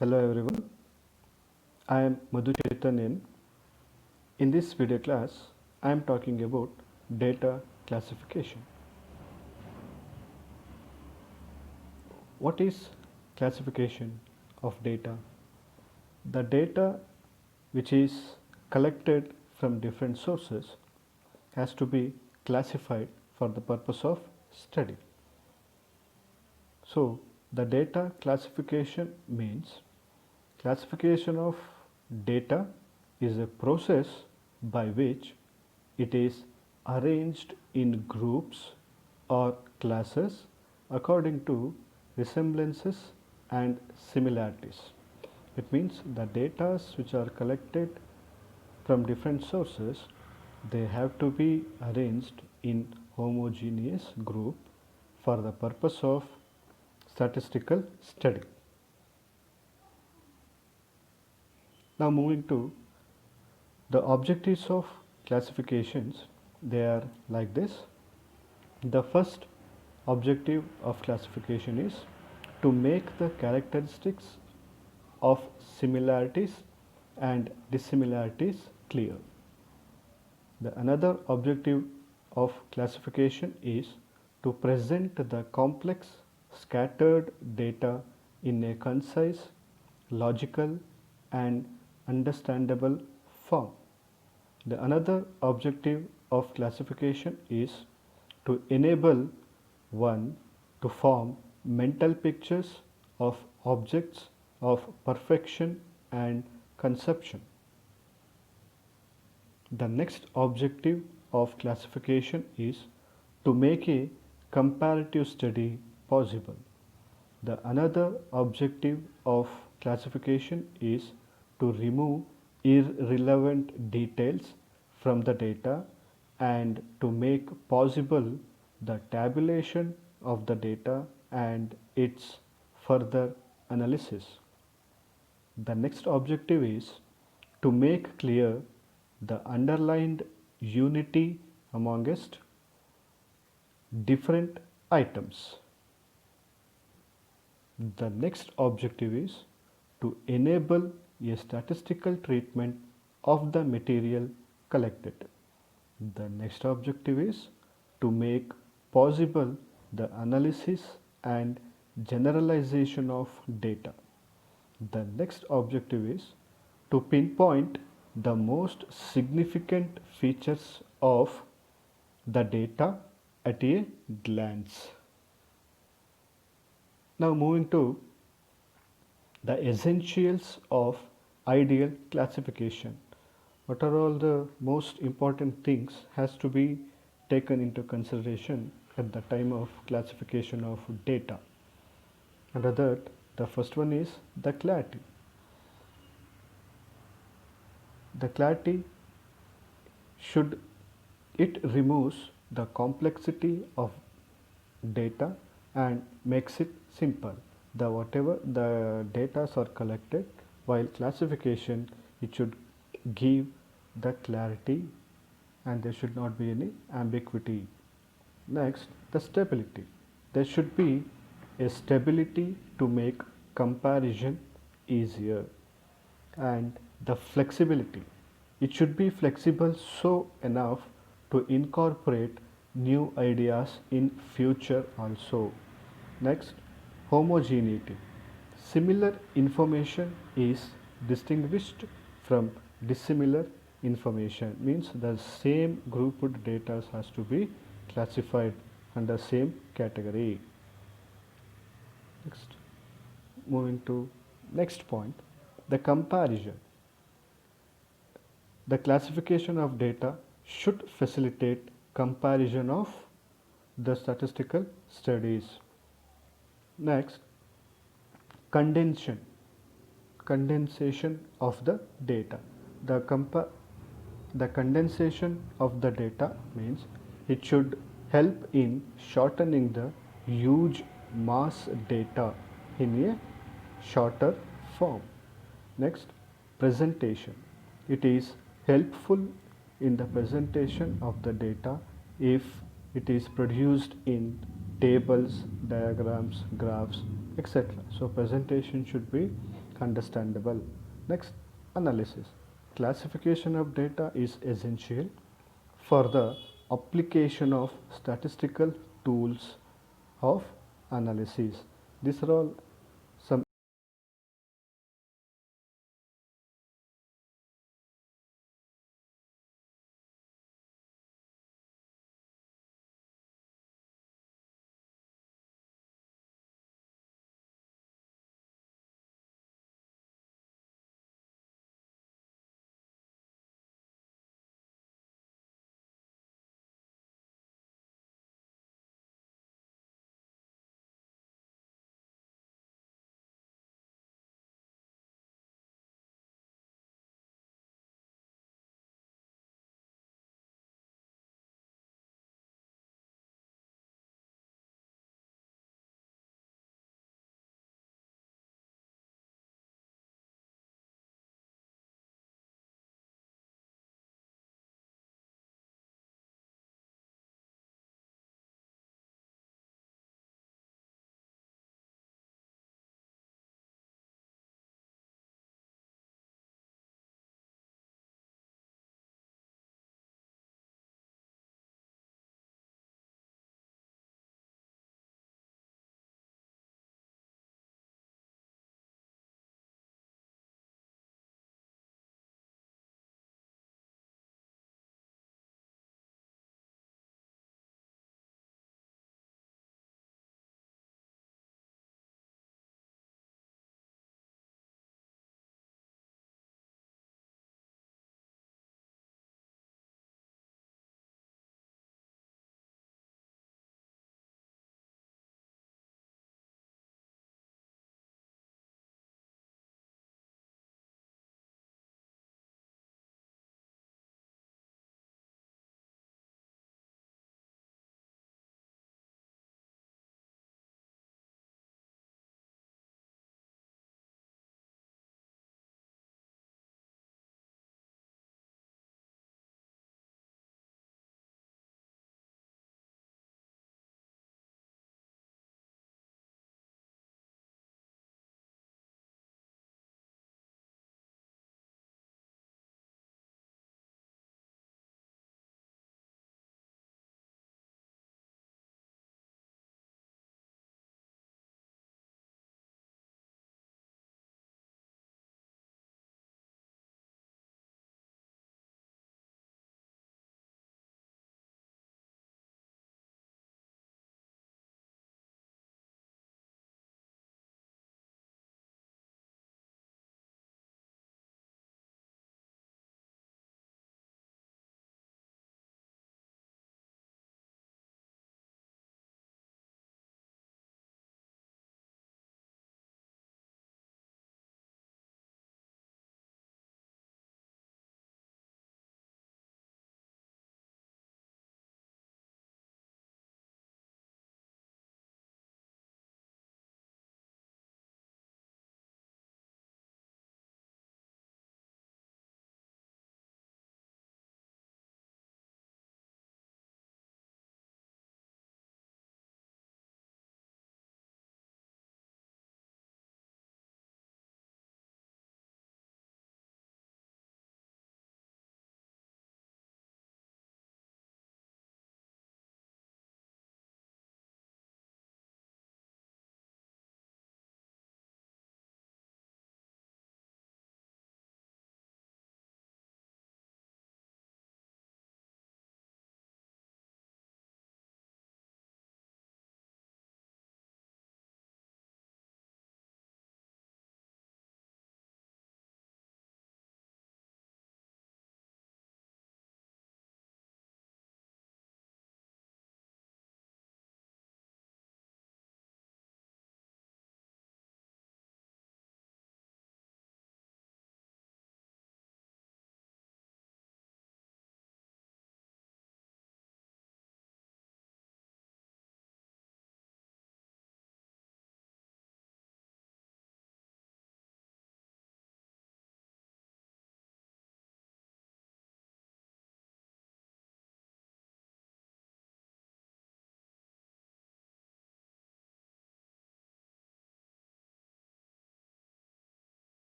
Hello everyone, I am Madhu Chaitanyan. In this video class, I am talking about data classification. What is classification of data? The data which is collected from different sources has to be classified for the purpose of study. So, the data classification means classification of data is a process by which it is arranged in groups or classes according to resemblances and similarities. It means the data which are collected from different sources, they have to be arranged in homogeneous group for the purpose of statistical study. Now moving to the objectives of classifications, they are like this. The first objective of classification is to make the characteristics of similarities and dissimilarities clear. The another objective of classification is to present the complex scattered data in a concise, logical and understandable form. The another objective of classification is to enable one to form mental pictures of objects of perfection and conception. The next objective of classification is to make a comparative study possible. The another objective of classification is to remove irrelevant details from the data and to make possible the tabulation of the data and its further analysis. The next objective is to make clear the underlined unity amongst different items. The next objective is to enable a statistical treatment of the material collected. The next objective is to make possible the analysis and generalization of data. The next objective is to pinpoint the most significant features of the data at a glance. Now moving to the essentials of ideal classification. What are all the most important things has to be taken into consideration at the time of classification of data? Under that, the first one is the clarity. The clarity should, it removes the complexity of data and makes it simple. The whatever the data are collected, while classification it should give the clarity and there should not be any ambiguity. Next, the stability. There should be a stability to make comparison easier. And the flexibility. It should be flexible so enough to incorporate new ideas in future also. Next, homogeneity. Similar information is distinguished from dissimilar information, means the same grouped data has to be classified under same category. Next, moving to next point, the comparison. The classification of data should facilitate comparison of the statistical studies. Next, condensation of the data. The condensation of the data means it should help in shortening the huge mass data in a shorter form. Next, presentation. It is helpful in the presentation of the data if it is produced in tables, diagrams, graphs, etc. So presentation should be understandable. Next, analysis. Classification of data is essential for the application of statistical tools of analysis. These are all